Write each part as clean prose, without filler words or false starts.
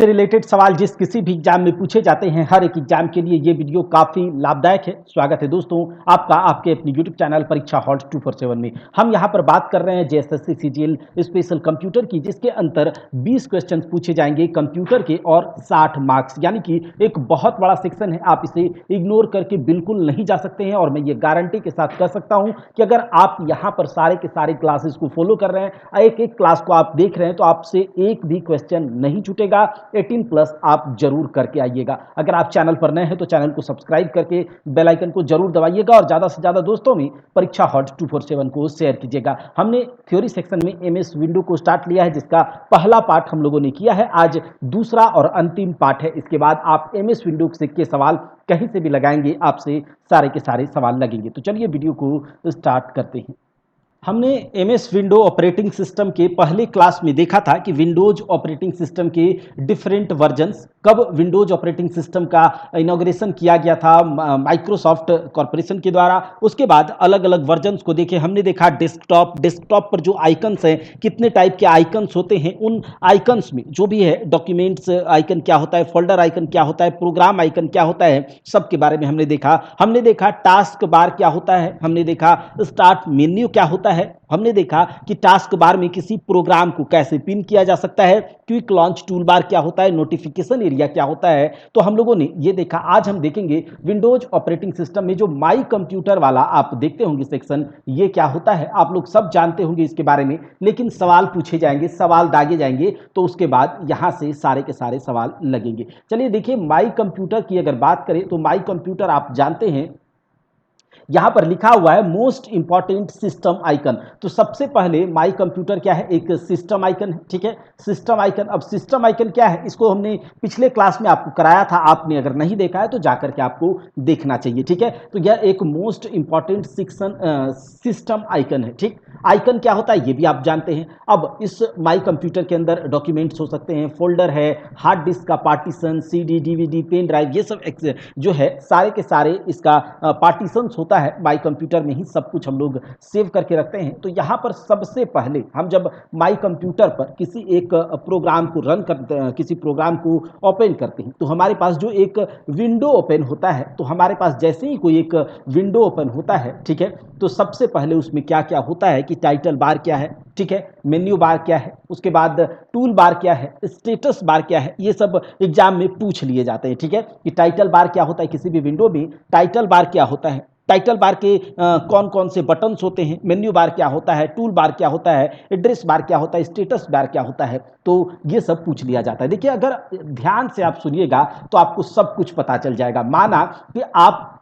से रिलेटेड सवाल जिस किसी भी एग्जाम में पूछे जाते हैं, हर एक एग्जाम के लिए ये वीडियो काफी लाभदायक है। स्वागत है दोस्तों आपका आपके अपने यूट्यूब चैनल परीक्षा हॉल्ट 247 में। हम यहाँ पर बात कर रहे हैं जेएसएससी सीजीएल स्पेशल कंप्यूटर की, जिसके अंतर 20 क्वेश्चंस पूछे जाएंगे कंप्यूटर के और 60 मार्क्स, यानी कि एक बहुत बड़ा सेक्शन है। आप इसे इग्नोर करके बिल्कुल नहीं जा सकते हैं और मैं ये गारंटी के साथ कह सकता हूँ कि अगर आप यहाँ पर सारे के सारे क्लासेस को फॉलो कर रहे हैं, एक एक क्लास को आप देख रहे हैं, तो आपसे एक भी क्वेश्चन नहीं छूटेगा। 18 प्लस आप जरूर करके आइएगा। अगर आप चैनल पर नए हैं तो चैनल को सब्सक्राइब करके बेल आइकन को जरूर दबाइएगा और ज़्यादा से ज़्यादा दोस्तों में परीक्षा हॉट 247 को शेयर कीजिएगा। हमने थ्योरी सेक्शन में एमएस विंडो को स्टार्ट लिया है, जिसका पहला पार्ट हम लोगों ने किया है। आज दूसरा और अंतिम पार्ट है। इसके बाद आप एमएस विंडो के सवाल कहीं से भी लगाएंगे, आपसे सारे के सारे सवाल लगेंगे। तो चलिए वीडियो को स्टार्ट करते हैं। हमने एमएस विंडो ऑपरेटिंग सिस्टम के पहले क्लास में देखा था कि विंडोज ऑपरेटिंग सिस्टम के डिफरेंट वर्जन्स, कब विंडोज ऑपरेटिंग सिस्टम का इनॉग्रेशन किया गया था माइक्रोसॉफ्ट कॉरपोरेशन के द्वारा। उसके बाद अलग अलग वर्जन्स को देखे। हमने देखा डेस्कटॉप पर जो आइकन्स हैं, कितने टाइप के आइकन्स होते हैं, उन आइकन्स में जो भी है डॉक्यूमेंट्स आइकन क्या होता है, फोल्डर आइकन क्या होता है, प्रोग्राम आइकन क्या होता है, सबके बारे में हमने देखा टास्क बार क्या होता है, हमने देखा स्टार्ट मेन्यू क्या होता है, हमने देखा कि टास्क बार में किसी प्रोग्राम को कैसे पिन किया जा सकता है, क्विक लॉन्च टूल बार क्या होता है, नोटिफिकेशन एरिया क्या होता है। तो हम लोगों ने ये देखा। आज हम देखेंगे विंडोज ऑपरेटिंग सिस्टम में जो माई कंप्यूटर वाला आप देखते होंगे सेक्शन, ये क्या होता है। आप लोग सब जानते होंगे इसके बारे में, लेकिन सवाल पूछे जाएंगे, सवाल दागे जाएंगे, तो उसके बाद यहां से सारे के सारे सवाल लगेंगे। चलिए देखिए, माई कंप्यूटर की अगर बात करें तो माई कंप्यूटर आप जानते हैं यहां पर लिखा हुआ है मोस्ट इंपॉर्टेंट सिस्टम आइकन। तो सबसे पहले माई कंप्यूटर क्या है, एक सिस्टम आइकन है। ठीक है, सिस्टम आइकन। अब सिस्टम आइकन क्या है, इसको हमने पिछले क्लास में आपको कराया था। आपने अगर नहीं देखा है तो जाकर के आपको देखना चाहिए। ठीक है, तो यह एक मोस्ट इंपॉर्टेंट सिस्टम आइकन है। ठीक, आइकन क्या होता है ये भी आप जानते हैं। अब इस माई कंप्यूटर के अंदर डॉक्यूमेंट्स हो सकते हैं, फोल्डर है, हार्ड डिस्क का partition, CD DVD pen drive, ये सब जो है सारे के सारे इसका पार्टीशन होता है। माई कंप्यूटर में ही सब कुछ हम लोग सेव करके रखते हैं। तो यहाँ पर सबसे पहले हम जब माई कंप्यूटर पर किसी एक प्रोग्राम को रन करते हैं, किसी प्रोग्राम को ओपन करते हैं, तो हमारे पास जो एक विंडो ओपन होता है, तो हमारे पास जैसे ही कोई एक विंडो ओपन होता है, ठीक है, तो सबसे पहले उसमें क्या क्या होता है कि टाइटल बार क्या है, ठीक है, मेन्यू बार क्या है, उसके बाद टूल बार क्या है, स्टेटस बार क्या है, ये सब एग्जाम में पूछ लिए जाते हैं। ठीक है, कि टाइटल बार क्या होता है, किसी भी विंडो में टाइटल बार क्या होता है, टाइटल बार के कौन कौन से बटन्स होते हैं, मेन्यू बार क्या होता है, टूल बार क्या होता है, एड्रेस बार क्या होता है, स्टेटस बार क्या होता है, तो ये सब पूछ लिया जाता है। देखिए, अगर ध्यान से आप सुनिएगा तो आपको सब कुछ पता चल जाएगा। माना कि आप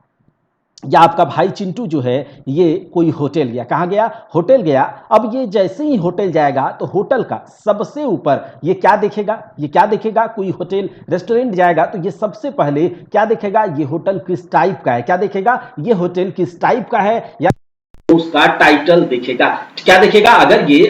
या आपका भाई चिंटू जो है ये कोई होटल गया, कहाँ गया, होटल गया। अब ये जैसे ही होटल जाएगा तो होटल का सबसे ऊपर ये क्या देखेगा, ये क्या देखेगा, कोई होटल रेस्टोरेंट जाएगा तो ये सबसे पहले क्या देखेगा, ये होटल किस टाइप का है, क्या देखेगा, ये होटल किस टाइप का है, या उसका टाइटल देखेगा। क्या देखेगा, अगर ये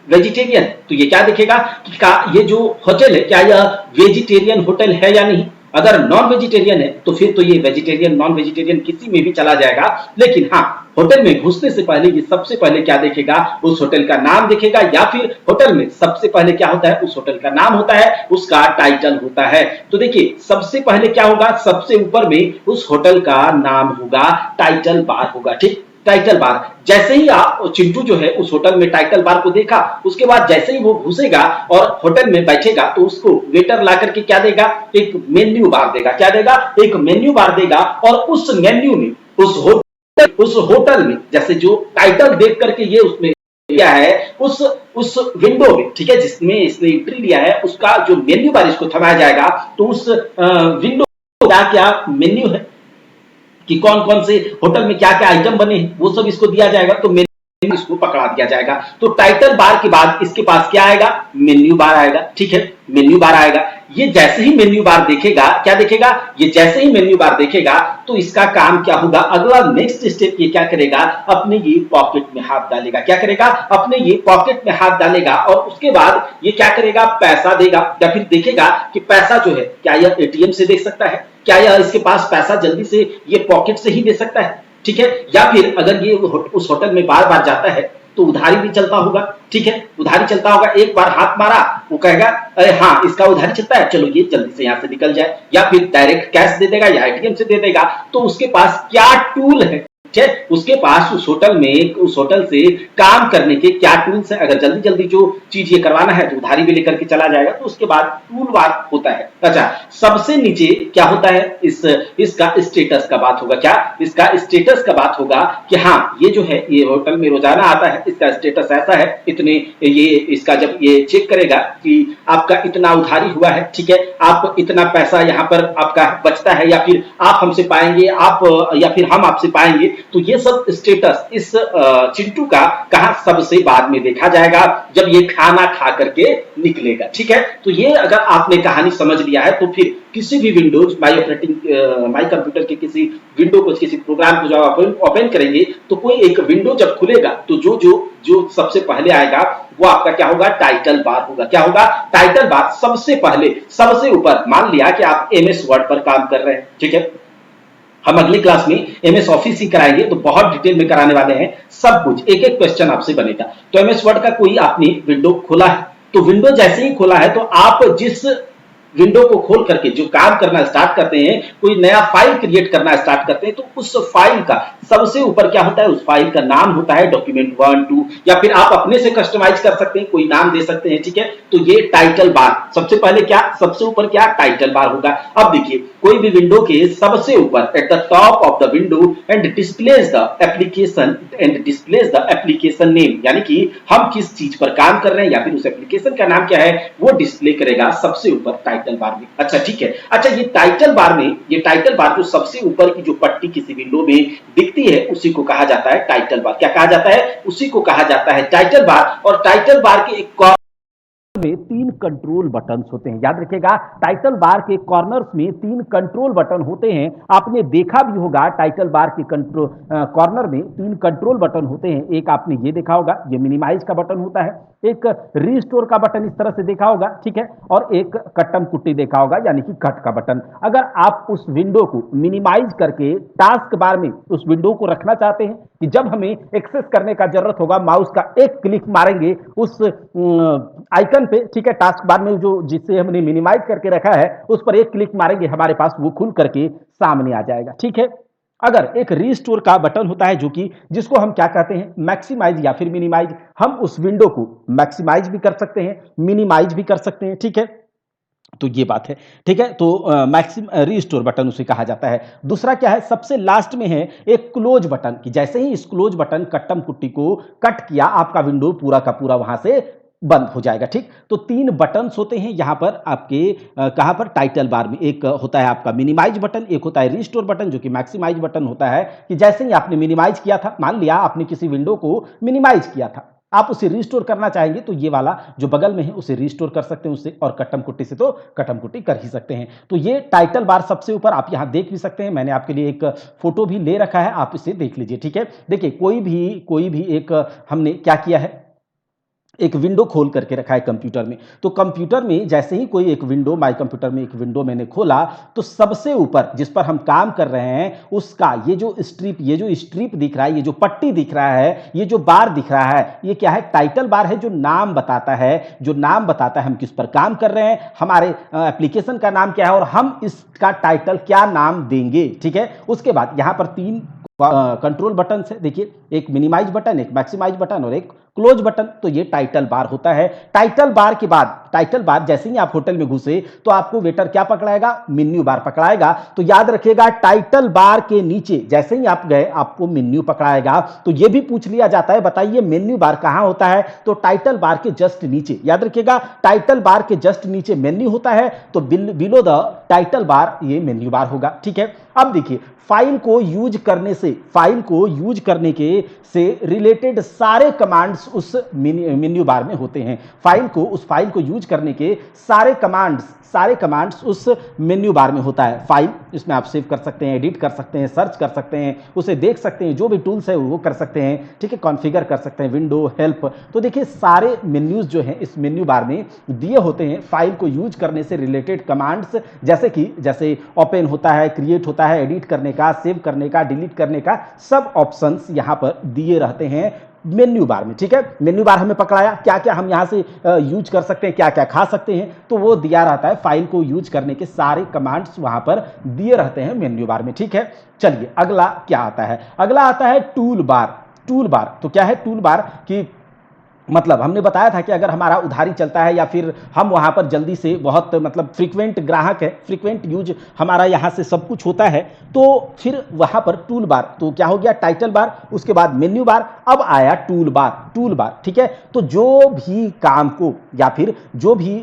वेजिटेरियन तो ये क्या देखेगा कि ये जो होटल है क्या यह वेजिटेरियन होटल है या नहीं। अगर नॉन वेजिटेरियन है तो फिर तो ये वेजिटेरियन नॉन वेजिटेरियन किसी में भी चला जाएगा। लेकिन हाँ, होटल में घुसने से पहले ये सबसे पहले क्या देखेगा, उस होटल का नाम देखेगा, या फिर होटल में सबसे पहले क्या होता है, उस होटल का नाम होता है, उसका टाइटल होता है। तो देखिए, सबसे पहले क्या होगा, सबसे ऊपर में उस होटल का नाम होगा, टाइटल बार होगा। ठीक, टाइटल बार। जैसे ही आप चिंटू जो है उस होटल में टाइटल बार को देखा, उसके बाद जैसे ही वो घुसेगा और होटल में बैठेगा तो उसको वेटर ला करके क्या देगा, एक मेन्यू बार देगा। क्या देगा, एक मेन्यू बार देगा। और उस मेन्यू में उस होटल में जैसे जो टाइटल देख करके ये उसमें क्या है, उस विंडो में, ठीक है, जिसमें इसने एंट्री लिया है, उसका जो मेन्यू बार इसको थमाया जाएगा, तो उस विंडो का क्या मेन्यू है कि कौन कौन से होटल में क्या क्या आइटम बने हैं, वो सब इसको दिया जाएगा। तो मेन्यू इसको पकड़ा दिया जाएगा। तो टाइटल बार के बाद इसके पास क्या आएगा, मेन्यू बार आएगा। ठीक है, मेन्यू बार आएगा। ये जैसे ही मेन्यू बार देखेगा, क्या देखेगा, ये जैसे ही मेन्यू बार देखेगा तो इसका काम क्या होगा, अगला नेक्स्ट स्टेप ये क्या करेगा, अपने ये पॉकेट में हाथ डालेगा। क्या करेगा, अपने ये पॉकेट में हाथ डालेगा और उसके बाद ये क्या करेगा, पैसा देगा, या फिर देखेगा कि पैसा जो है क्या यह एटीएम से दे सकता है, क्या यह इसके पास पैसा जल्दी से ये पॉकेट से ही दे सकता है। ठीक है, या फिर अगर ये उस होटल में बार बार जाता है तो उधारी भी चलता होगा, ठीक है, उधारी चलता होगा। एक बार हाथ मारा, वो कहेगा अरे हाँ इसका उधारी चलता है, चलो ये जल्दी से यहाँ से निकल जाए, या फिर डायरेक्ट कैश दे देगा या एटीएम से दे देगा। तो उसके पास क्या टूल है, उसके पास उस होटल में, उस होटल से काम करने के क्या टूल्स है। अगर जल्दी जल्दी जो चीज ये करवाना है तो उधारी भी लेकर के चला जाएगा, तो उसके बाद टूल बार होता है। अच्छा, सबसे नीचे क्या होता है, इसका स्टेटस का बात होगा। क्या इसका स्टेटस का बात होगा कि हाँ ये जो है ये होटल में रोजाना आता है, इसका स्टेटस ऐसा है, इतने ये इसका जब ये चेक करेगा कि आपका इतना उधारी हुआ है, ठीक है, आप इतना पैसा यहाँ पर आपका बचता है, या फिर आप हमसे पाएंगे, आप या फिर हम आपसे पाएंगे, तो ये सब स्टेटस इस चिंटू का कहा सबसे बाद में देखा जाएगा, जब ये खाना खा करके निकलेगा, ठीक है। तो ये अगर आपने कहानी समझ लिया है तो फिर किसी भी विंडोज माई कंप्यूटर के किसी विंडो को, किसी प्रोग्राम को जब ओपन करेंगे तो कोई एक विंडो जब खुलेगा तो जो जो जो सबसे पहले आएगा वो आपका क्या होगा, टाइटल बार होगा। क्या होगा, टाइटल बार सबसे पहले, सबसे ऊपर। मान लिया कि आप एमएस वर्ड पर काम कर रहे हैं, ठीक है, हम अगली क्लास में एमएस ऑफिस ही कराएंगे तो बहुत डिटेल में कराने वाले हैं, सब कुछ एक एक क्वेश्चन आपसे बनेगा। तो एमएस वर्ड का कोई आपने विंडो खोला है, तो विंडो जैसे ही खोला है तो आप जिस विंडो को खोल करके जो काम करना स्टार्ट करते हैं, कोई नया फाइल क्रिएट करना स्टार्ट करते हैं, तो उस फाइल का सबसे ऊपर क्या होता है, उस फाइल का नाम होता है डॉक्यूमेंट 1 2, या फिर आप अपने से कस्टमाइज कर सकते हैं, कोई नाम दे सकते हैं, ठीक है। तो ये टाइटल बार सबसे पहले क्या, सबसे ऊपर क्या, टाइटल बार होगा। अब देखिए कोई भी विंडो के सबसे ऊपर at the top of the window and displays the application name, यानी कि हम किस चीज पर काम कर रहे हैं या फिर उस एप्लीकेशन का नाम क्या है वो डिस्प्ले करेगा सबसे ऊपर टाइटल बार में। अच्छा ठीक है, अच्छा ये टाइटल बार में, ये टाइटल बार जो सबसे ऊपर की जो पट्टी किसी विंडो में दिखती है उसी को कहा जाता है टाइटल बार। क्या कहा जाता है, उसी को कहा जाता है टाइटल बार। और टाइटल बार के एक में 3 कंट्रोल बटन होते हैं, याद रखिएगा, टाइटल बार के कॉर्नर्स में 3 कंट्रोल बटन होते हैं। आपने देखा भी होगा टाइटल बार के कॉर्नर में 3 कंट्रोल बटन होते हैं। एक आपने ये देखा होगा, ये मिनिमाइज का बटन होता है, एक रीस्टोर का बटन इस तरह से देखा होगा, ठीक है, और एक कट्टम कुट्टी देखा होगा, यानी कि कट का बटन। अगर आप उस विंडो को मिनिमाइज करके टास्क बार में उस विंडो को रखना चाहते हैं कि जब हमें एक्सेस करने का जरूरत होगा माउस का एक क्लिक मारेंगे उस आइकन पे, ठीक है, टास्क बार में जो जिससे हमने मिनिमाइज करके रखा है उस पर एक क्लिक मारेंगे, हमारे पास वो खुल करके सामने आ जाएगा, ठीक है। अगर एक रीस्टोर का बटन होता है जो कि जिसको हम क्या कहते हैं, मैक्सिमाइज या फिर मिनिमाइज, हम उस विंडो को मैक्सिमाइज भी कर सकते हैं, मिनिमाइज भी कर सकते हैं, ठीक है। तो ये बात है, ठीक है। तो मैक्सिम रीस्टोर बटन उसे कहा जाता है। दूसरा क्या है, सबसे लास्ट में है एक क्लोज बटन, कि जैसे ही इस क्लोज बटन कट्टम कुट्टी को कट किया, आपका विंडो पूरा का पूरा वहां से बंद हो जाएगा, ठीक। तो 3 बटन्स होते हैं यहां पर आपके कहां पर, टाइटल बार में। एक होता है आपका मिनिमाइज बटन, एक होता है रीस्टोर बटन जो कि मैक्सिमाइज बटन होता है, कि जैसे ही आपने मिनिमाइज किया था, मान लिया आपने किसी विंडो को मिनिमाइज किया था, आप उसे रिस्टोर करना चाहेंगे तो ये वाला जो बगल में है उसे रिस्टोर कर सकते हैं उससे, और कट्टम कुट्टी से तो कट्टम कुट्टी कर ही सकते हैं। तो ये टाइटल बार सबसे ऊपर आप यहां देख भी सकते हैं, मैंने आपके लिए एक फोटो भी ले रखा है, आप इसे देख लीजिए, ठीक है। देखिए कोई भी एक हमने क्या किया है, एक विंडो खोल करके रखा है कंप्यूटर में। तो कंप्यूटर में जैसे ही कोई एक विंडो, माई कंप्यूटर में एक विंडो मैंने खोला, तो सबसे ऊपर जिस पर हम काम कर रहे हैं उसका ये जो स्ट्रिप दिख रहा है, ये जो पट्टी दिख रहा है, ये जो बार दिख रहा है, ये क्या है, टाइटल बार है, जो नाम बताता है, हम किस पर काम कर रहे हैं, हमारे एप्लीकेशन का नाम क्या है और हम इसका टाइटल क्या नाम देंगे, ठीक है। उसके बाद यहां पर 3 कंट्रोल बटन है, देखिए, एक मिनिमाइज बटन, एक मैक्सिमाइज बटन और एक क्लोज बटन। तो ये टाइटल बार होता है। टाइटल बार के बाद, टाइटल बार जैसे ही आप होटल में घुसे तो आपको वेटर क्या पकड़ाएगा, मेन्यू बार पकड़ाएगा। तो याद रखिएगा टाइटल बार के नीचे जैसे ही आप गए आपको मेन्यू पकड़ाएगा। तो ये भी पूछ लिया जाता है, बताइए मेन्यू बार कहां होता है, तो टाइटल बार के जस्ट नीचे, याद रखिएगा टाइटल बार के जस्ट नीचे मेन्यू होता है, तो बिलो द टाइटल बार ये मेन्यू बार होगा, ठीक है। अब देखिए फाइल को यूज करने के से रिलेटेड सारे कमांड्स उस मेन्यू बार में होते हैं। उस फाइल को यूज करने के सारे कमांड्स उस मेन्यू बार में होता है। फाइल इसमें आप सेव कर सकते हैं, एडिट कर सकते हैं, सर्च कर सकते हैं, उसे देख सकते हैं, जो भी टूल्स है वो कर सकते हैं, ठीक है, कॉन्फ़िगर कर सकते हैं, विंडो, हेल्प। तो देखिए सारे मेन्यूज जो हैं इस मेन्यू बार में दिए होते हैं। फाइल को यूज करने से रिलेटेड कमांड्स जैसे ओपन होता है, क्रिएट होता है, एडिट करने का, सेव करने का, डिलीट करने का, सब ऑप्शंस यहां पर दिए रहते हैं मेन्यू बार में। ठीक है, मेन्यू बार हमें पकड़ाया, क्या क्या हम यहाँ से यूज कर सकते हैं, क्या क्या खा सकते हैं, तो वो दिया रहता है। फाइल को यूज करने के सारे कमांड्स वहां पर दिए रहते हैं मेन्यू बार में। ठीक है, चलिए अगला क्या आता है, अगला आता है टूल बार। टूल बार तो क्या है, टूल बार की मतलब हमने बताया था कि अगर हमारा उधारी चलता है या फिर हम वहाँ पर जल्दी से बहुत मतलब फ्रीक्वेंट ग्राहक है, फ्रीक्वेंट यूज हमारा यहाँ से सब कुछ होता है, तो फिर वहाँ पर टूल बार, तो क्या हो गया, टाइटल बार, उसके बाद मेन्यू बार, अब आया टूल बार। टूल बार ठीक है, तो जो भी काम को या फिर जो भी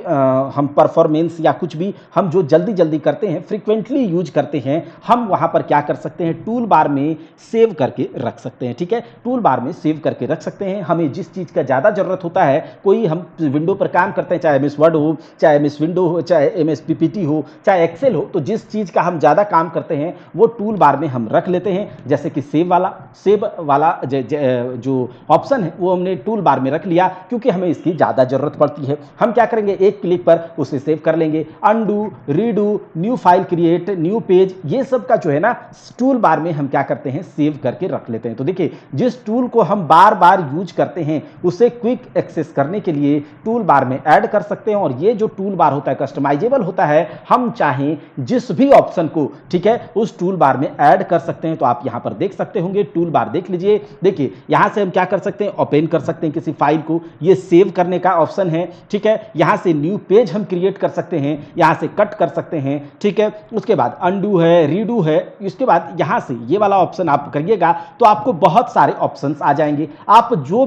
हम परफॉर्मेंस या कुछ भी हम जो जल्दी जल्दी करते हैं, फ्रीक्वेंटली यूज करते हैं, हम वहाँ पर क्या कर सकते हैं, टूल बार में सेव करके रख सकते हैं। ठीक है, टूल बार में सेव करके रख सकते हैं। हमें जिस चीज़ का ज़्यादा जरूरत होता है, कोई हम विंडो पर काम करते हैं, चाहे एमएस वर्ड हो, चाहे एमएस विंडो हो, चाहे एमएस पीपीटी हो, चाहे एक्सेल हो, तो जिस चीज़ का हम ज़्यादा काम करते हैं वो टूल बार में हम रख लेते हैं। जैसे कि सेव वाला जो ऑप्शन है वो हमने टूल बार में रख लिया, क्योंकि हमें इसकी ज़्यादा जरूरत पड़ती है। हम क्या करेंगे, एक क्लिक पर उसे सेव कर लेंगे। Undo, redo, new file create, new page, ये सब का जो है ना टूल बार में हम क्या करते हैं, सेव करके रख लेते हैं। तो देखिए, जिस टूल को हम बार बार यूज करते हैं उसे क्विक एक्सेस करने के लिए टूल बार में ऐड कर सकते हैं। और ये जो टूल बार होता है कस्टमाइजेबल होता है, हम चाहें जिस भी ऑप्शन को, ठीक है, उस टूल बार में ऐड कर सकते हैं। तो आप यहां पर देख सकते होंगे, टूल बार देख लीजिए। देखिए यहां से हम क्या कर सकते हैं, ओपन कर सकते हैं किसी फाइल को, ये सेव करने का ऑप्शन है। ठीक है, यहां से न्यू पेज हम क्रिएट कर सकते हैं, यहां से कट कर सकते हैं। ठीक है, उसके बाद अनडू है, रीडू है, इसके बाद यहां से ये वाला ऑप्शन आप करिएगा तो आपको बहुत सारे ऑप्शंस आ जाएंगे। आप जो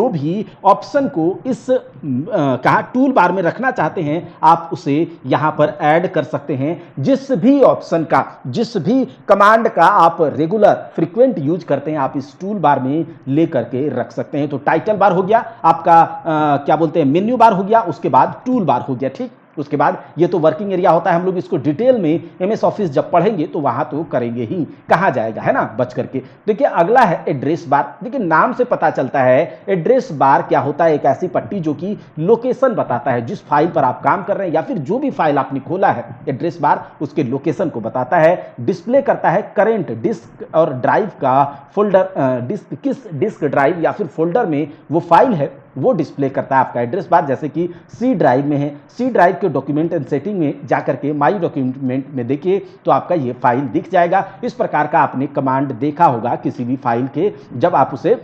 भी ऑप्शन को इस कहा टूल बार में रखना चाहते हैं, आप उसे यहां पर ऐड कर सकते हैं। जिस भी ऑप्शन का, जिस भी कमांड का आप रेगुलर फ्रीक्वेंट यूज करते हैं, आप इस टूल बार में लेकर के रख सकते हैं। तो टाइटल बार हो गया आपका, क्या बोलते हैं, मेन्यू बार हो गया, उसके बाद टूल बार हो गया। ठीक, उसके बाद ये तो वर्किंग एरिया होता है, हम लोग इसको डिटेल में एमएस ऑफिस जब पढ़ेंगे तो वहां तो करेंगे ही, कहा जाएगा, है ना, बच करके। देखिए अगला है एड्रेस बार। देखिए नाम से पता चलता है एड्रेस बार क्या होता है, एक ऐसी पट्टी जो कि लोकेशन बताता है, जिस फाइल पर आप काम कर रहे हैं या फिर जो भी फाइल आपने खोला है, एड्रेस बार उसके लोकेशन को बताता है। डिस्प्ले करता है करेंट डिस्क और ड्राइव का फोल्डर, डिस्क किस डिस्क ड्राइव या फिर फोल्डर में वो फाइल है वो डिस्प्ले करता है आपका एड्रेस बार। जैसे कि सी ड्राइव में है, सी ड्राइव के डॉक्यूमेंट एंड सेटिंग में जाकर के माई डॉक्यूमेंट में देखिए तो आपका ये फाइल दिख जाएगा। इस प्रकार का आपने कमांड देखा होगा किसी भी फाइल के, जब आप उसे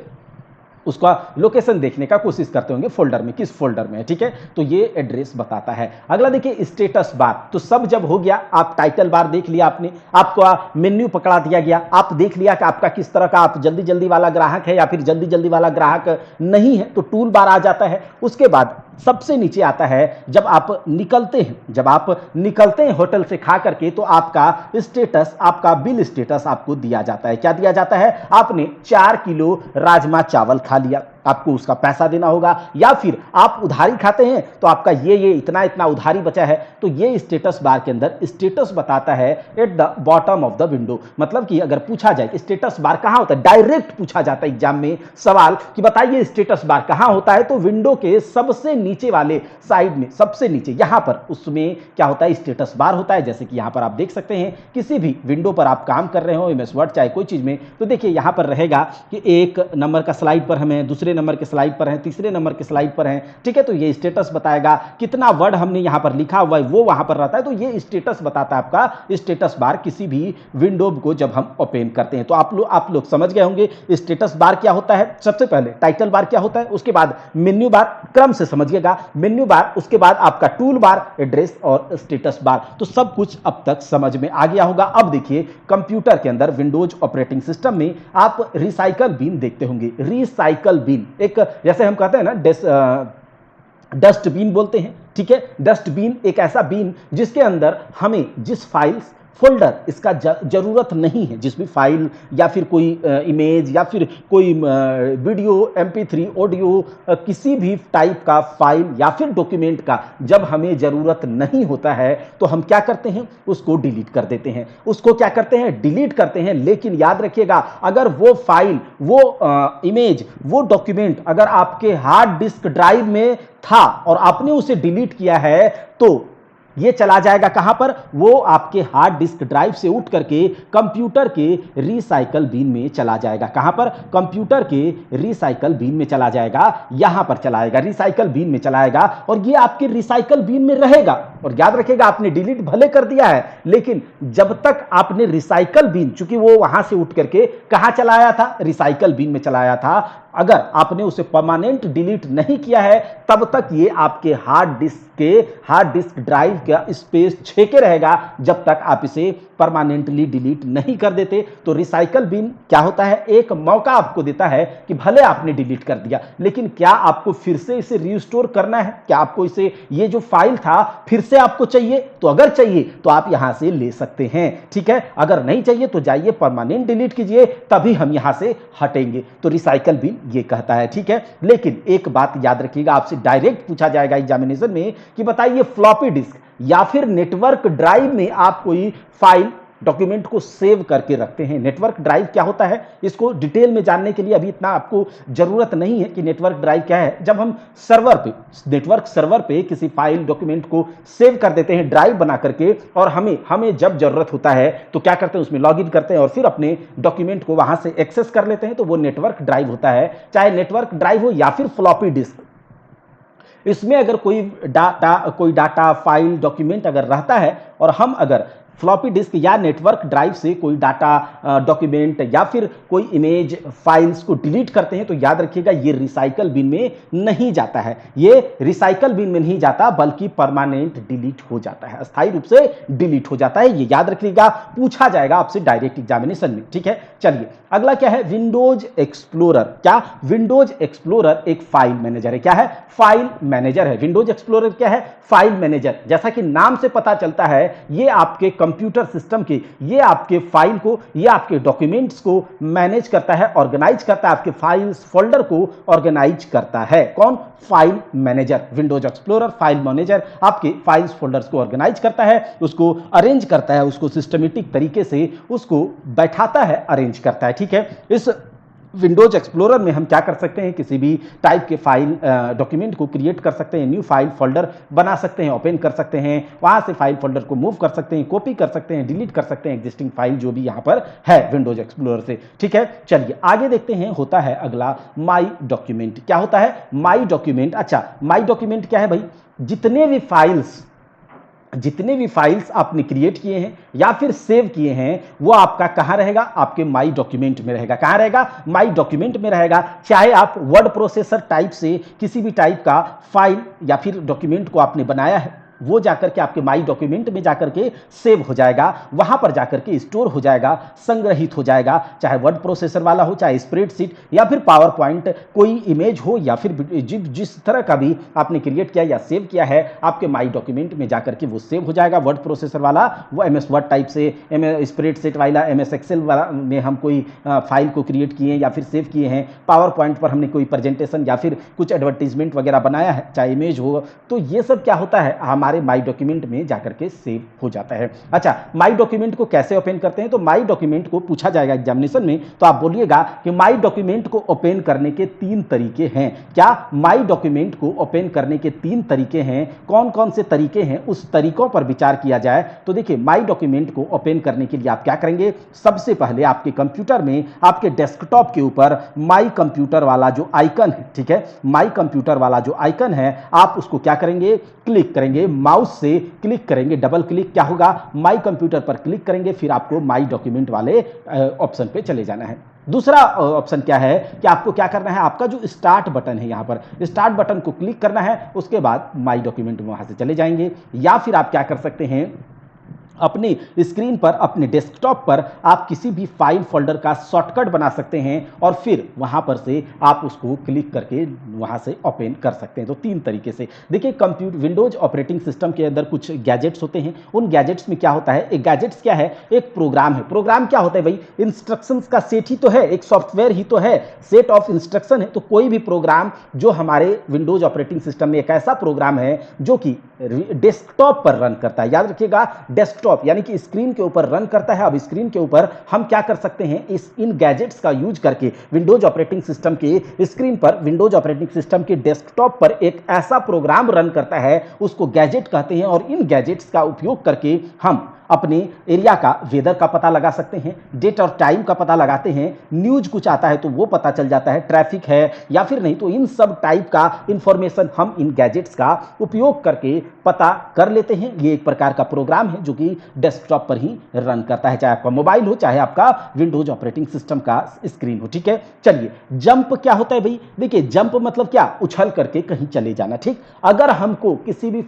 उसका लोकेशन देखने का कोशिश करते होंगे, फोल्डर में किस फोल्डर में है। ठीक है, तो ये एड्रेस बताता है। अगला देखिए स्टेटस बार। तो सब जब हो गया, आप टाइटल बार देख लिया आपने, आपका मेन्यू पकड़ा दिया गया, आप देख लिया कि आपका किस तरह का, आप जल्दी जल्दी वाला ग्राहक है या फिर जल्दी जल्दी वाला ग्राहक नहीं है, तो टूल बार आ जाता है। उसके बाद सबसे नीचे आता है जब आप निकलते हैं, जब आप निकलते हैं होटल से खा करके, तो आपका स्टेटस, आपका बिल स्टेटस आपको दिया जाता है। क्या दिया जाता है, आपने 4 किलो राजमा चावल खा लिया, आपको उसका पैसा देना होगा। या फिर आप उधारी खाते हैं तो आपका ये इतना इतना उधारी बचा है, तो ये स्टेटस बार के अंदर स्टेटस बताता है at the bottom of the window. मतलब कि अगर पूछा जाए स्टेटस बार कहां होता है, डायरेक्ट पूछा जाता है एग्जाम में सवाल कि बताइए स्टेटस बार कहां होता है, तो विंडो के सबसे नीचे वाले साइड में, सबसे नीचे यहां पर, उसमें क्या होता है, स्टेटस बार होता है। जैसे कि यहां पर आप देख सकते हैं, किसी भी विंडो पर आप काम कर रहे हो, एमएस वर्ड चाहे कोई चीज में, तो देखिए यहां पर रहेगा कि 1 नंबर का स्लाइड पर हमें, दूसरे नंबर के स्लाइड पर हैं, तीसरे नंबर के स्लाइड पर हैं। ठीक है, तो ये स्टेटस बताएगा, कितना वर्ड हमने यहां पर लिखा हुआ है वो वहां पर रहता है। तो ये स्टेटस बताता है आपका स्टेटस बार किसी भी विंडो को जब हम ओपन करते हैं। तो आप लोग समझ गए होंगे स्टेटस बार क्या होता है। सबसे पहले टाइटल बार क्या होता है, उसके बाद मेन्यू बार, क्रम से समझिएगा, मेन्यू बार, उसके बाद आपका टूल बार, एड्रेस और स्टेटस बार। तो सब कुछ अब तक समझ में आ गया होगा। अब देखिए कंप्यूटर के अंदर विंडोज ऑपरेटिंग सिस्टम में आप रिसाइकल बिन देखते होंगे। रिसाइकल बिन एक, जैसे हम कहते हैं ना डस्टबिन बोलते हैं। ठीक है, डस्टबिन एक ऐसा बिन जिसके अंदर हमें जिस फाइल्स फोल्डर इसका जरूरत नहीं है, जिस भी फाइल या फिर कोई इमेज या फिर कोई वीडियो, MP3 ऑडियो, किसी भी टाइप का फाइल या फिर डॉक्यूमेंट का जब हमें जरूरत नहीं होता है तो हम क्या करते हैं, उसको डिलीट कर देते हैं। उसको क्या करते हैं, डिलीट करते हैं। लेकिन याद रखिएगा, अगर वो फाइल, वो इमेज, वो डॉक्यूमेंट अगर आपके हार्ड डिस्क ड्राइव में था और आपने उसे डिलीट किया है, तो ये चला जाएगा कहां पर, वो आपके हार्ड डिस्क ड्राइव से उठ करके कंप्यूटर के रिसाइकल बिन में चला जाएगा। कहां पर, कंप्यूटर के रिसाइकल बिन में चला जाएगा, यहां पर चलाएगा, रिसाइकल बिन में चलाएगा और ये आपके रिसाइकल बिन में रहेगा। और याद रखिएगा, आपने डिलीट भले कर दिया है, लेकिन जब तक आपने रिसाइकल बिन, चूंकि वो वहां से उठ करके कहां चलाया था, रिसाइकल बिन में चलाया था, अगर आपने उसे परमानेंट डिलीट नहीं किया है तब तक ये आपके हार्ड डिस्क ड्राइव का स्पेस छेके रहेगा, जब तक आप इसे परमानेंटली डिलीट नहीं कर देते। तो रिसाइकल बिन क्या होता है, एक मौका आपको देता है कि भले आपने डिलीट कर दिया, लेकिन क्या आपको फिर से इसे रिस्टोर करना है, क्या आपको इसे, ये जो फाइल था फिर से आपको चाहिए, तो अगर चाहिए तो आप यहां से ले सकते हैं, ठीक है। अगर नहीं चाहिए तो जाइए परमानेंट डिलीट कीजिए, तभी हम यहां से हटेंगे। तो रिसाइकल बिन ये कहता है, ठीक है। लेकिन एक बात याद रखिएगा, आपसे डायरेक्ट पूछा जाएगा एग्जामिनेशन में कि बताइए फ्लॉपी डिस्क या फिर नेटवर्क ड्राइव में आप कोई फाइल डॉक्यूमेंट को सेव करके रखते हैं। नेटवर्क ड्राइव क्या होता है, इसको डिटेल में जानने के लिए अभी इतना आपको जरूरत नहीं है कि नेटवर्क ड्राइव क्या है। जब हम सर्वर पे, नेटवर्क सर्वर पे किसी फाइल डॉक्यूमेंट को सेव कर देते हैं ड्राइव बना करके, और हमें जब जरूरत होता है तो क्या करते हैं, उसमें लॉग इन करते हैं और फिर अपने डॉक्यूमेंट को वहां से एक्सेस कर लेते हैं, तो वो नेटवर्क ड्राइव होता है। चाहे नेटवर्क ड्राइव हो या फिर फ्लॉपी डिस्क, इसमें अगर कोई डाटा फाइल डॉक्यूमेंट अगर रहता है और हम अगर फ्लॉपी डिस्क या नेटवर्क ड्राइव से कोई डाटा डॉक्यूमेंट या फिर कोई इमेज फाइल्स को डिलीट करते हैं, तो याद रखिएगा ये रिसाइकल बिन में नहीं जाता है, ये रिसाइकल बिन में नहीं जाता, बल्कि परमानेंट डिलीट हो जाता है, अस्थायी रूप से डिलीट हो जाता है। ये याद रखिएगा, पूछा जाएगा आपसे डायरेक्ट एग्जामिनेशन में, ठीक है। चलिए अगला क्या है, विंडोज एक्सप्लोरर। क्या, विंडोज एक्सप्लोरर एक फाइल मैनेजर है। क्या है, फाइल मैनेजर है। विंडोज एक्सप्लोरर क्या है, फाइल मैनेजर। जैसा कि नाम से पता चलता है, ये आपके कंप्यूटर सिस्टम के, ये आपके फाइल को, ये आपके डॉक्यूमेंट्स को मैनेज करता है, ऑर्गेनाइज करता है, आपके फाइल्स फोल्डर को ऑर्गेनाइज करता है। कौन, file manager. Windows explorer file manager आपके फाइल्स फोल्डर्स को ऑर्गेनाइज करता है, उसको अरेंज करता है, उसको सिस्टमेटिक तरीके से उसको बैठाता है, अरेंज करता है, ठीक है। इस विंडोज एक्सप्लोरर में हम क्या कर सकते हैं, किसी भी टाइप के फाइल डॉक्यूमेंट को क्रिएट कर सकते हैं, न्यू फाइल फोल्डर बना सकते हैं, ओपन कर सकते हैं, वहां से फाइल फोल्डर को मूव कर सकते हैं, कॉपी कर सकते हैं, डिलीट कर सकते हैं एग्जिस्टिंग फाइल जो भी यहां पर है विंडोज एक्सप्लोरर से, ठीक है। चलिए आगे देखते हैं, होता है अगला माई डॉक्यूमेंट। क्या होता है, माई डॉक्यूमेंट। अच्छा, माई डॉक्यूमेंट क्या है भाई, जितने भी फाइल्स आपने क्रिएट किए हैं या फिर सेव किए हैं, वो आपका कहां रहेगा, आपके माई डॉक्यूमेंट में रहेगा। कहां रहेगा, माई डॉक्यूमेंट में रहेगा। चाहे आप वर्ड प्रोसेसर टाइप से किसी भी टाइप का फाइल या फिर डॉक्यूमेंट को आपने बनाया है, वो जाकर के आपके माई डॉक्यूमेंट में जाकर के सेव हो जाएगा, वहां पर जाकर के स्टोर हो जाएगा, संग्रहित हो जाएगा। चाहे वर्ड प्रोसेसर वाला हो, चाहे स्प्रेडशीट या फिर पावर पॉइंट, कोई इमेज हो या फिर जिस तरह का भी आपने क्रिएट किया या सेव किया है, आपके माई डॉक्यूमेंट में जाकर के वो सेव हो जाएगा। वर्ड प्रोसेसर वाला वो एमएस वर्ड टाइप से, स्प्रेडशीट वाला एमएस एक्सेल वाला में हम कोई फाइल को क्रिएट किए या फिर सेव किए हैं, पावर पॉइंट पर हमने कोई प्रेजेंटेशन या फिर कुछ एडवर्टीजमेंट वगैरह बनाया है, चाहे इमेज हो, तो ये सब क्या होता है, हमारे माई डॉक्यूमेंट में जाकर के सेव हो जाता है। अच्छा, माई डॉक्यूमेंट को कैसे ओपन करते हैं, तो माई डॉक्यूमेंट को पूछा जाएगा एग्जामिनेशन में, तो आप बोलिएगा कि माई डॉक्यूमेंट को ओपन करने के 3 तरीके हैं। क्या, माई डॉक्यूमेंट को ओपन करने के 3 तरीके हैं। कौन कौन से तरीके हैं, उस तरीकों पर विचार किया जाए तो देखिए, माई डॉक्यूमेंट को ओपन करने के लिए आप क्या करेंगे, सबसे पहले आपके कंप्यूटर में, आपके डेस्कटॉप के ऊपर माई कंप्यूटर वाला जो आइकन है, ठीक है, माई कंप्यूटर वाला जो आइकन है, आप उसको क्या करेंगे, क्लिक करेंगे, माउस से क्लिक करेंगे, डबल क्लिक, क्या होगा, माई कंप्यूटर पर क्लिक करेंगे, फिर आपको माई डॉक्यूमेंट वाले ऑप्शन पे चले जाना है। दूसरा ऑप्शन क्या है कि आपको क्या करना है, आपका जो स्टार्ट बटन है, यहां पर स्टार्ट बटन को क्लिक करना है, उसके बाद माई डॉक्यूमेंट में वहां से चले जाएंगे। या फिर आप क्या कर सकते हैं, अपने स्क्रीन पर, अपने डेस्कटॉप पर आप किसी भी फाइल फोल्डर का शॉर्टकट बना सकते हैं और फिर वहां पर से आप उसको क्लिक करके वहां से ओपन कर सकते हैं। तो 3 तरीके से देखिए, विंडोज ऑपरेटिंग सिस्टम के अंदर कुछ गैजेट्स होते हैं। उन गैजेट्स में क्या होता है, एक गैजेट्स क्या है, एक प्रोग्राम है। प्रोग्राम क्या होता है भाई, इंस्ट्रक्शंस का सेट ही तो है, एक सॉफ्टवेयर ही तो है, सेट ऑफ इंस्ट्रक्शन है। तो कोई भी प्रोग्राम जो हमारे विंडोज ऑपरेटिंग सिस्टम में, एक ऐसा प्रोग्राम है जो कि डेस्कटॉप पर रन करता है। याद रखिएगा, डेस्कटॉप डेस्कटॉप यानी कि स्क्रीन के ऊपर रन करता है। अब स्क्रीन के ऊपर हम क्या कर सकते हैं, इन गैजेट्स का यूज करके विंडोज ऑपरेटिंग सिस्टम के स्क्रीन पर, विंडोज ऑपरेटिंग सिस्टम के डेस्कटॉप पर एक ऐसा प्रोग्राम रन करता है, उसको गैजेट कहते हैं। और इन गैजेट्स का उपयोग करके हम अपने एरिया का वेदर का पता लगा सकते हैं, डेट और टाइम का पता लगाते हैं, न्यूज कुछ आता है तो वो पता चल जाता है, ट्रैफिक है या फिर नहीं, तो इन सब टाइप का इंफॉर्मेशन हम इन गैजेट्स का उपयोग करके पता कर लेते हैं। ये एक प्रकार का प्रोग्राम है जो कि डेस्कटॉप पर ही रन करता है, चाहे आपका मोबाइल हो, चाहे आपका विंडोज ऑपरेटिंग सिस्टम का स्क्रीन हो। ठीक है, चलिए जंप क्या होता है भाई? देखिए जंप मतलब क्या, उछल करके कहीं चले जाना। ठीक, अगर हमको किसी भी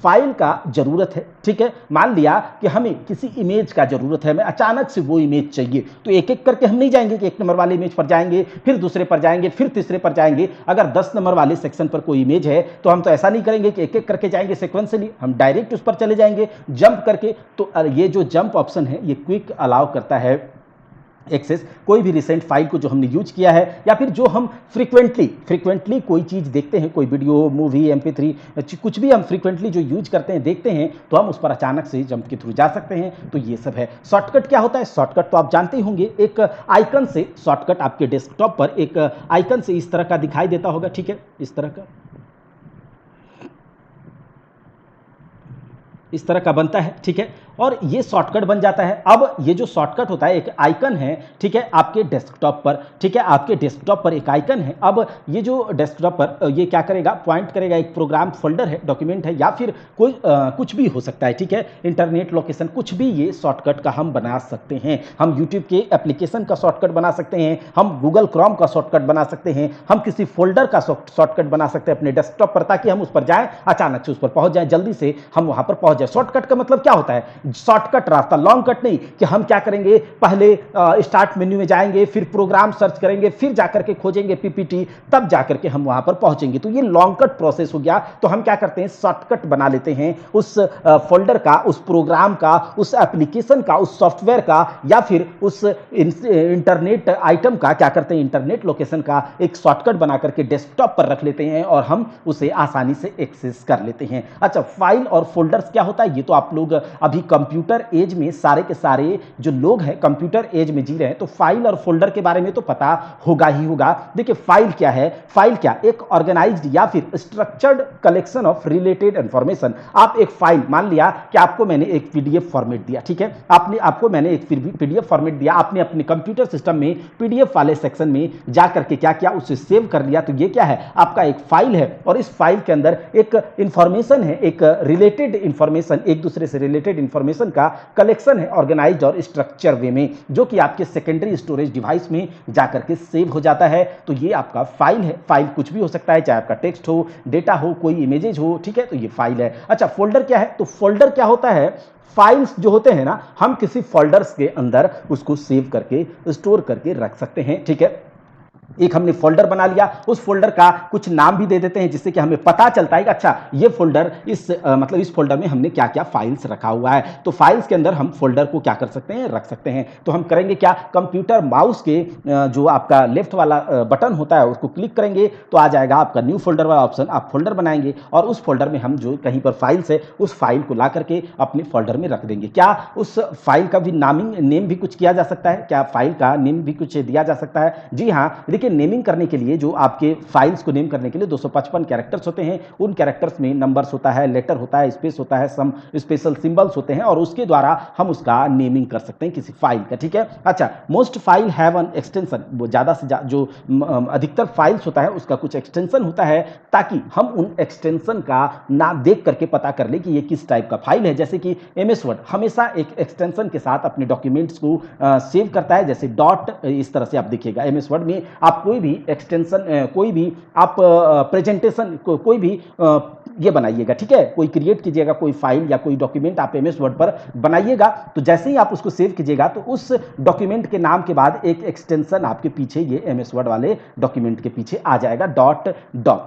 फाइल का जरूरत है, ठीक है, मान लिया कि हमें किसी इमेज का जरूरत है, हमें अचानक से वो इमेज चाहिए, तो एक एक करके हम नहीं जाएंगे कि 1 नंबर वाले इमेज पर जाएंगे, फिर दूसरे पर जाएंगे, फिर तीसरे पर जाएंगे। अगर 10 नंबर वाले सेक्शन पर कोई इमेज है तो हम तो ऐसा नहीं करेंगे कि एक एक करके जाएंगे सीक्वेंसली, हम डायरेक्ट उस पर चले जाएंगे जंप करके। तो ये जो जंप ऑप्शन है ये क्विक अलाउ करता है एक्सेस कोई भी रिसेंट फाइल को जो हमने यूज किया है, या फिर जो हम फ्रीक्वेंटली कोई चीज़ देखते हैं, कोई वीडियो, मूवी, MP3, कुछ भी हम फ्रीक्वेंटली जो यूज करते हैं, देखते हैं, तो हम उस पर अचानक से जंप के थ्रू जा सकते हैं। तो ये सब है। शॉर्टकट क्या होता है? शॉर्टकट तो आप जानते ही होंगे, एक आइकन से शॉर्टकट आपके डेस्कटॉप पर एक आइकन से इस तरह का दिखाई देता होगा। ठीक है, इस तरह का बनता है। ठीक है, और ये शॉर्टकट बन जाता है। अब ये जो शॉर्टकट होता है, एक आइकन है, ठीक है, आपके डेस्कटॉप पर, ठीक है, आपके डेस्कटॉप पर एक आइकन है। अब ये जो डेस्कटॉप पर ये क्या करेगा, पॉइंट करेगा, एक प्रोग्राम, फोल्डर है, डॉक्यूमेंट है, या फिर कोई कुछ भी हो सकता है। ठीक है, इंटरनेट लोकेशन, कुछ भी ये शॉर्टकट का हम बना सकते हैं। हम यूट्यूब के एप्लीकेशन का शॉर्टकट बना सकते हैं, हम गूगल क्रोम का शॉर्टकट बना सकते हैं, हम किसी फोल्डर का शॉर्टकट बना सकते हैं अपने डेस्कटॉप पर, ताकि हम उस पर जाएं, अचानक से उस पर पहुंच जाएं, जल्दी से हम वहां पर पहुंच जाए। शॉर्टकट का मतलब क्या होता है? शॉर्टकट रास्ता, लॉन्ग कट नहीं कि हम क्या करेंगे, पहले स्टार्ट मेन्यू में जाएंगे, फिर प्रोग्राम सर्च करेंगे, फिर जाकर के खोजेंगे पीपीटी, तब जाकर के हम वहां पर पहुंचेंगे। तो ये लॉन्ग कट प्रोसेस हो गया। तो हम क्या करते हैं, शॉर्टकट बना लेते हैं उस फोल्डर का, उस प्रोग्राम का, उस एप्लीकेशन का, उस सॉफ्टवेयर का, या फिर उस इंटरनेट आइटम का, क्या करते हैं, इंटरनेट लोकेशन का एक शॉर्टकट बना करके डेस्कटॉप पर रख लेते हैं और हम उसे आसानी से एक्सेस कर लेते हैं। अच्छा, फाइल और फोल्डर्स क्या होता है, ये तो आप लोग अभी कंप्यूटर एज में सारे के सारे जो लोग हैं कंप्यूटर एज में जी रहे हैं, तो फाइल और फोल्डर के बारे में तो पता होगा ही होगा। देखिए फाइल क्या है, फाइल क्या, एक ऑर्गेनाइज्ड या फिर structured collection of related information. आप एक फाइल, मान लिया कि आपको मैंने एक पीडीएफ फॉर्मेट दिया, ठीक है, आपको मैंने एक पीडीएफ फॉर्मेट दिया, आपने अपने कंप्यूटर सिस्टम में पीडीएफ वाले सेक्शन में जाकर के क्या किया, उसे सेव कर लिया। तो ये क्या है, आपका एक फाइल है, और इस फाइल के अंदर एक इंफॉर्मेशन है, एक रिलेटेड इंफॉर्मेशन, एक दूसरे से रिलेटेड इंफॉर्मेशन का कलेक्शन है, ऑर्गेनाइज्ड और स्ट्रक्चर वे में, जो कि आपके सेकेंडरी स्टोरेज डिवाइस में जाकर के सेव हो जाता है। तो ये आपका फाइल है। फाइल कुछ भी हो सकता है, चाहे आपका टेक्स्ट हो, डेटा हो, कोई इमेजेज हो, ठीक है, तो ये फाइल है। अच्छा, फोल्डर क्या है, तो फोल्डर क्या होता है, फाइल्स जो होते हैं ना, हम किसी फोल्डर्स के अंदर उसको सेव करके स्टोर करके रख सकते हैं। ठीक है, एक हमने फोल्डर बना लिया, उस फोल्डर का कुछ नाम भी दे देते हैं, जिससे कि हमें पता चलता है कि अच्छा ये फोल्डर, मतलब इस फोल्डर में हमने क्या क्या फाइल्स रखा हुआ है। तो फाइल्स के अंदर हम फोल्डर को क्या कर सकते हैं, रख सकते हैं। तो हम करेंगे क्या, कंप्यूटर माउस के जो आपका लेफ्ट वाला बटन होता है उसको क्लिक करेंगे तो आ जाएगा आपका न्यू फोल्डर वाला ऑप्शन, आप फोल्डर बनाएंगे और उस फोल्डर में हम जो कहीं पर फाइल्स है उस फाइल को ला करके अपने फोल्डर में रख देंगे। क्या उस फाइल का भी नेम भी कुछ किया जा सकता है, क्या फाइल का नेम भी कुछ दिया जा सकता है? जी हाँ, देखिए नेमिंग करने के लिए, जो आपके फाइल्स को नेम करने के लिए 255 कैरेक्टर्स होते हैं, उन कैरेक्टर्स में नंबर्स होता है, लेटर होता है, स्पेस होता है, सम स्पेशल सिंबल्स होते हैं, और उसके द्वारा हम उसका नेमिंग कर सकते हैं किसी फाइल का। ठीक है, अच्छा, most file have an extension, वो ज्यादा से जो अधिकतर फाइल्स होता है उसका कुछ एक्सटेंशन होता है, ताकि हम उन एक्सटेंशन का नाम देख करके पता कर ले कि ये किस टाइप का फाइल है। जैसे कि MS वर्ड हमेशा एक एक्सटेंशन के साथ अपने डॉक्यूमेंट्स को सेव करता है, जैसे डॉट, इस तरह से आप देखिएगा MS वर्ड में आप कोई भी एक्सटेंशन, कोई भी आप प्रेजेंटेशन, कोई भी ये बनाइएगा, ठीक है, कोई क्रिएट कीजिएगा, कोई फाइल या कोई डॉक्यूमेंट आप MS वर्ड पर बनाइएगा, तो जैसे ही आप उसको सेव कीजिएगा तो उस डॉक्यूमेंट के नाम के बाद एक एक्सटेंशन आपके पीछे, ये MS वर्ड वाले डॉक्यूमेंट के पीछे आ जाएगा, डॉट।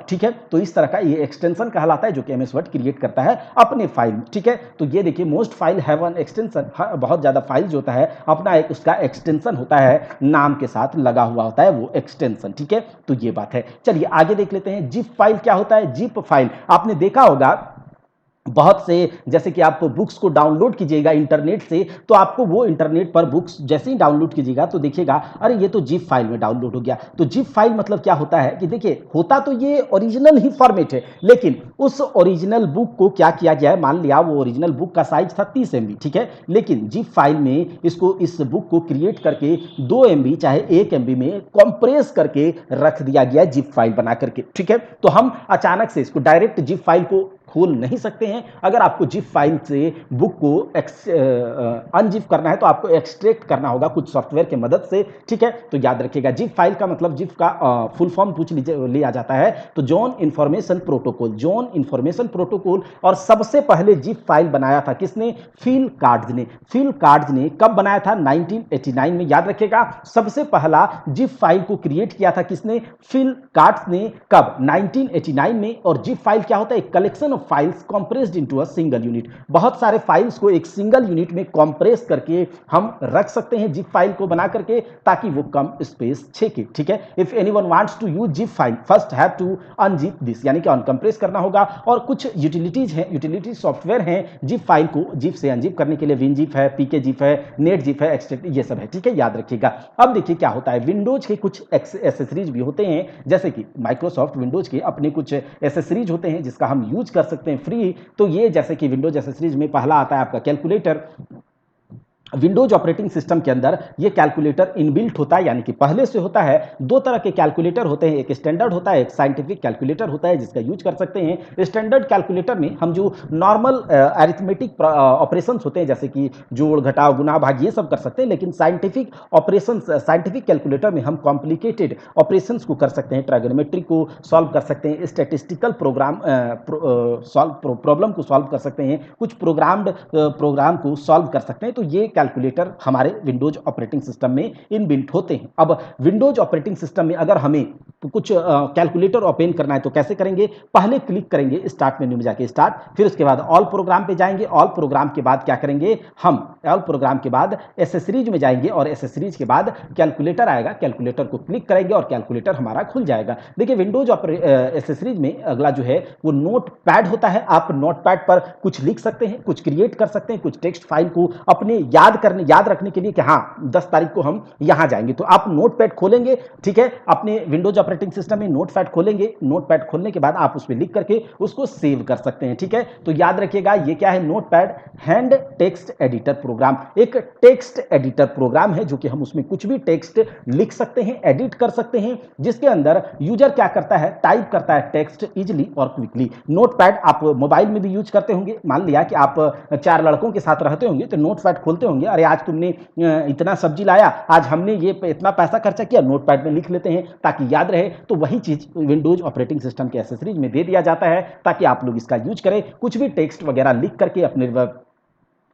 ठीक है, तो इस तरह का ये एक्सटेंशन कहलाता है जो कि MS वर्ड क्रिएट करता है अपने फाइल में। ठीक है, तो ये देखिए most file have an extension, बहुत ज्यादा फाइल जो होता है अपना एक उसका एक्सटेंशन होता है, नाम के साथ लगा हुआ होता है वो एक्सटेंशन। ठीक है, तो ये बात है। चलिए आगे देख लेते हैं, जिप फाइल क्या होता है। जिप फाइल आपने देखा होगा बहुत से जैसे कि आप बुक्स को डाउनलोड कीजिएगा इंटरनेट से, तो आपको वो इंटरनेट पर बुक्स जैसे ही डाउनलोड कीजिएगा तो देखिएगा अरे ये तो जिप फाइल में डाउनलोड हो गया। तो जिप फाइल मतलब क्या होता है कि देखिए होता तो ये ओरिजिनल ही फॉर्मेट है, लेकिन उस ओरिजिनल बुक को क्या किया गया है, मान लिया वो ओरिजिनल बुक का साइज था 30 MB, ठीक है, लेकिन जिप फाइल में इसको इस बुक को क्रिएट करके 2 MB चाहे 1 MB में कंप्रेस करके रख दिया गया जिप फाइल बना करके, ठीक है। तो हम अचानक से इसको डायरेक्ट जिप फाइल को खोल नहीं सकते हैं। अगर आपको जिप फाइल से बुक को अनजिप करना है तो आपको एक्सट्रैक्ट करना होगा कुछ सॉफ्टवेयर की मदद से, ठीक है। तो याद रखिएगा जिप फाइल का मतलब, जिप का फुल फॉर्म पूछ लिया जाता है तो John information protocol, John information protocol. और सबसे पहले जिप फाइल बनाया था किसने, फिल कार्ड्स ने। फिल कार्ड्स ने कब बनाया था, 1989 में। याद रखिएगा सबसे पहला जिप फाइल को क्रिएट किया था किसने, फिल कार्ड्स ने। कब, 1989 में। और जिप फाइल क्या होता है, एक collection of files compressed into a single unit. बहुत सारे फाइल्स को एक सिंगल यूनिट में कंप्रेस करके हम रख सकते हैं जिप फाइल को बना करके, ताकि वो कम स्पेस छेके, ठीक है। If anyone wants to use zip file first have to unzip this, यानी कि अनकंप्रेस करना होगा। और कुछ यूटिलिटीज हैं, यूटिलिटी सॉफ्टवेयर हैं जिप फाइल को जिप से अनजिप करने के लिए, विनजिप है, पीके जिप है, नेट जिप है, एक्सट्रैक्ट, ये सब है, ठीक है, याद रखिएगा। अब देखिए क्या होता है, विंडोज के कुछ एसेसरीज भी होते हैं, जैसे कि माइक्रोसॉफ्ट विंडोज के अपने कुछ एसेसरीज होते हैं जिसका हम यूज कर सकते हैं फ्री। तो ये जैसे कि विंडोज एसेसरीज में पहला आता है आपका कैलकुलेटर। विंडोज ऑपरेटिंग सिस्टम के अंदर ये कैलकुलेटर इनबिल्ट होता है, यानी कि पहले से होता है। दो तरह के कैलकुलेटर होते हैं, एक स्टैंडर्ड होता है, एक साइंटिफिक कैलकुलेटर होता है जिसका यूज कर सकते हैं। स्टैंडर्ड कैलकुलेटर में हम जो नॉर्मल अरिथमेटिक ऑपरेशंस होते हैं, जैसे कि जोड़ घटाव गुणा भाग, ये सब कर सकते हैं। लेकिन साइंटिफिक ऑपरेशंस, साइंटिफिक कैलकुलेटर में हम कॉम्प्लिकेटेड ऑपरेशंस को कर सकते हैं, ट्रायगोनोमेट्री को सॉल्व कर सकते हैं, स्टैटिस्टिकल प्रोग्राम प्रॉब्लम को सॉल्व कर सकते हैं, कुछ प्रोग्राम्ड प्रोग्राम को सॉल्व कर सकते हैं। तो ये कैलकुलेटर हमारे विंडोज ऑपरेटिंग सिस्टम में इनबिल्ट होते हैं। अब विंडोज ऑपरेटिंग सिस्टम में अगर हमें कुछ कैलकुलेटर ओपन करना है तो कैसे करेंगे, पहले क्लिक करेंगे स्टार्ट मेन्यू में जाके स्टार्ट, फिर उसके बाद ऑल प्रोग्राम पे जाएंगे। ऑल प्रोग्राम के बाद क्या करेंगे, हम ऑल प्रोग्राम के बाद एसेसरीज में जाएंगे और एसेसरीज के बाद कैलकुलेटर आएगा, कैलकुलेटर को क्लिक करेंगे और कैलकुलेटर हमारा खुल जाएगा। देखिए विंडोज एसेसरीज में अगला जो है वो नोट पैड होता है। आप नोट पैड पर कुछ लिख सकते हैं, कुछ क्रिएट कर सकते हैं, कुछ टेक्स्ट फाइल को अपने याद रखने के लिए कि हाँ 10 तारीख को हम यहां जाएंगे, तो आप नोटपैड खोलेंगे, ठीक है, अपने विंडोज ऑपरेटिंग सिस्टम में नोटपैड खोलेंगे। नोटपैड खोलने के बाद आप उस पर लिख करके उसको सेव कर सकते हैं, ठीक है। तो याद रखिएगा ये क्या है, Notepad and text editor program. एक टेक्स्ट एडिटर प्रोग्राम है जो कि हम उसमें कुछ भी टेक्स्ट लिख सकते हैं, एडिट कर सकते हैं, जिसके अंदर यूजर क्या करता है, टाइप करता है टेक्स्ट इजिली और क्विकली। नोटपैड आप मोबाइल में भी यूज करते होंगे। मान लिया कि आप 4 लड़कों के साथ रहते होंगे तो नोटपैड खोलते होंगे, अरे आज तुमने इतना सब्जी लाया, आज हमने ये इतना पैसा खर्चा किया, नोटपैड में लिख लेते हैं ताकि याद रहे। तो वही चीज विंडोज ऑपरेटिंग सिस्टम के एसेसरीज में दे दिया जाता है ताकि आप लोग इसका यूज करें। कुछ भी टेक्स्ट वगैरह लिख करके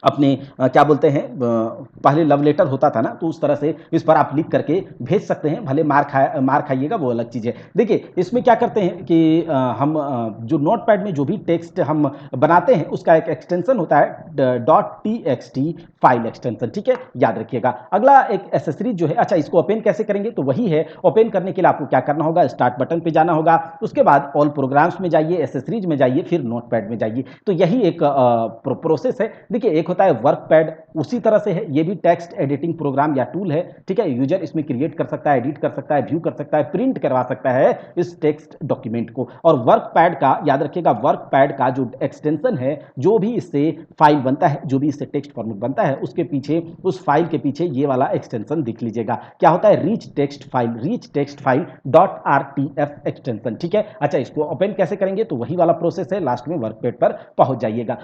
अपने क्या बोलते हैं, पहले लव लेटर होता था ना, तो उस तरह से इस पर आप लिख करके भेज सकते हैं। भले मार खाइएगा वो अलग चीज़ है। देखिए इसमें क्या करते हैं कि हम जो नोटपैड में जो भी टेक्स्ट हम बनाते हैं उसका एक एक्सटेंशन होता है .txt फाइल एक्सटेंशन, ठीक है, याद रखिएगा। अगला एक एसेसरीज जो है, अच्छा इसको ओपन कैसे करेंगे, तो वही है, ओपन करने के लिए आपको क्या करना होगा, स्टार्ट बटन पे जाना होगा, उसके बाद ऑल प्रोग्राम्स में जाइए, एसेसरीज में जाइए, फिर नोटपैड में जाइए। तो यही एक प्रोसेस है। देखिए एक होता है वर्कपैड, उसी तरह से है, ये भी टेक्स्ट एडिटिंग प्रोग्राम या टूल है, ठीक है। यूजर इसमें क्रिएट कर सकता है, एडिट कर सकता है, व्यू कर सकता है, प्रिंट करवा सकता है इस टेक्स्ट डॉक्यूमेंट को। और वर्कपैड का याद रखिएगा, वर्कपैड का जो एक्सटेंशन है, जो भी इससे फाइल बनता है, जो भी इससे टेक्स्ट फॉर्मेट बनता है, उसके पीछे, उस फाइल के पीछे ये वाला एक्सटेंशन दिख लीजिएगा, क्या होता है, reach text file .rtf extension, ठीक है। अच्छा इसको ओपन कैसे करेंगे, तो वही वाला प्रोसेस है, लास्ट में वर्कपैड पर पहुंच जाइएगा।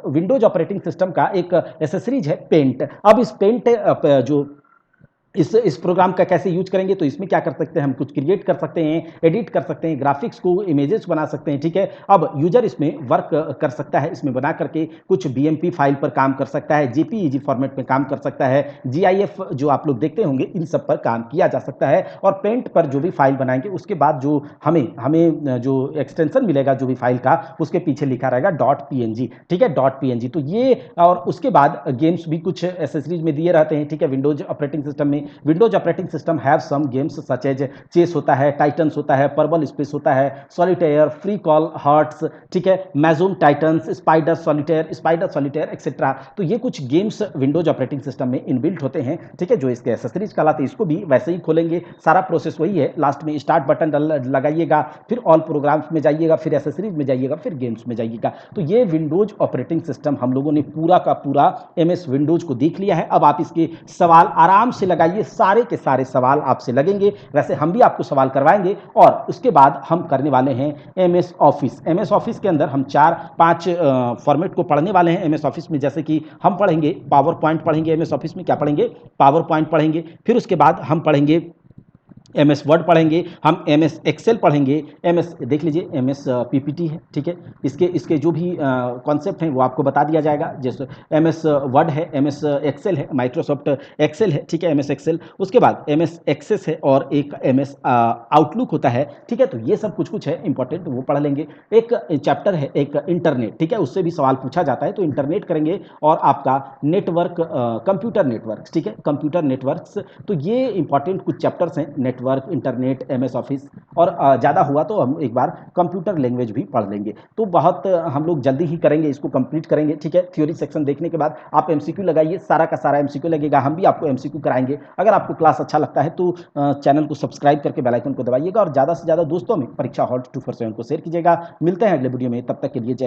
विंडोज ऑपरेटिंग सिस्टम का एक एसेसरीज है पेंट। अब इस पेंट जो इस प्रोग्राम का कैसे यूज करेंगे, तो इसमें क्या कर सकते हैं, हम कुछ क्रिएट कर सकते हैं, एडिट कर सकते हैं, ग्राफिक्स को, इमेजेस बना सकते हैं, ठीक है। अब यूजर इसमें वर्क कर सकता है, इसमें बना करके कुछ बीएमपी फाइल पर काम कर सकता है, जेपीईजी फॉर्मेट में काम कर सकता है, जीआईएफ जो आप लोग देखते होंगे, इन सब पर काम किया जा सकता है। और पेंट पर जो भी फाइल बनाएंगे उसके बाद जो हमें जो एक्सटेंशन मिलेगा जो भी फाइल का, उसके पीछे लिखा रहेगा .png, ठीक है, .png। तो ये, और उसके बाद गेम्स भी कुछ एसेसरीज में दिए रहते हैं, ठीक है, विंडोज ऑपरेटिंग सिस्टम में Windows operating system have some games such as chess होता है, टाइटन्स होता है, पर्बल स्पेस होता है, सॉलिटेयर, फ्री कॉल हार्ट्स, ठीक है, मैजूम टाइटन्स, स्पाइडर सॉलिटेयर एक्सेट्रा। तो ये कुछ गेम्स विंडोज ऑपरेटिंग सिस्टम में इनबिल्ट होते हैं, ठीक है, जो इसके एसेसरीज कहलाते हैं। इसको भी वैसे ही खोलेंगे, सारा प्रोसेस वही है। लास्ट में स्टार्ट बटन लगाइएगा, फिर ऑल प्रोग्राम्स में जाइएगा, फिर एसेसरीज में जाइएगा, फिर गेम्स में जाइएगा। तो ये विंडोज ऑपरेटिंग सिस्टम हम लोगों ने पूरा का पूरा एमएस विंडोज को देख लिया है। अब आप इसके सवाल आराम से लगाइए, सारे के सारे सवाल आपसे लगेंगे, वैसे हम भी आपको सवाल करवाएंगे। और उसके बाद हम करने वाले हैं एमएस ऑफिस। एमएस ऑफिस के अंदर हम 4-5 फॉर्मेट को पढ़ने वाले हैं एमएस ऑफिस में। जैसे कि हम पढ़ेंगे पावर पॉइंट पढ़ेंगे एमएस ऑफिस में, क्या पढ़ेंगे, पावर पॉइंट पढ़ेंगे। फिर उसके बाद हम पढ़ेंगे एमएस वर्ड पढ़ेंगे, हम एमएस एक्सेल पढ़ेंगे, एमएस देख लीजिए एमएस पीपीटी है, ठीक है, इसके जो भी कॉन्सेप्ट हैं वो आपको बता दिया जाएगा। जैसे एमएस वर्ड है, एमएस एक्सेल है, माइक्रोसॉफ्ट एक्सेल है, ठीक है, एमएस एक्सेल। उसके बाद एमएस एक्सेस है और एक एमएस आउटलुक होता है, ठीक है। तो ये सब कुछ है इंपॉर्टेंट, वो पढ़ लेंगे। एक चैप्टर है एक इंटरनेट, ठीक है, उससे भी सवाल पूछा जाता है, तो इंटरनेट करेंगे। और आपका नेटवर्क, कंप्यूटर नेटवर्क, ठीक है, कंप्यूटर नेटवर्क्स। तो ये इंपॉर्टेंट कुछ चैप्टर्स हैं, नेटवर्क, इंटरनेट, एमएस ऑफिस। और ज़्यादा हुआ तो हम एक बार कंप्यूटर लैंग्वेज भी पढ़ लेंगे। तो बहुत हम लोग जल्दी ही करेंगे, इसको कंप्लीट करेंगे, ठीक है। थ्योरी सेक्शन देखने के बाद आप एमसीक्यू लगाइए, सारा का सारा एमसीक्यू लगेगा, हम भी आपको एमसीक्यू कराएंगे। अगर आपको क्लास अच्छा लगता है तो चैनल को सब्सक्राइब करके बेल आइकन को दबाइएगा और ज़्यादा से ज़्यादा दोस्तों में परीक्षा हॉट 247 को शेयर कीजिएगा। मिलते हैं अगले वीडियो में, तब तक के लिए जय हिंद।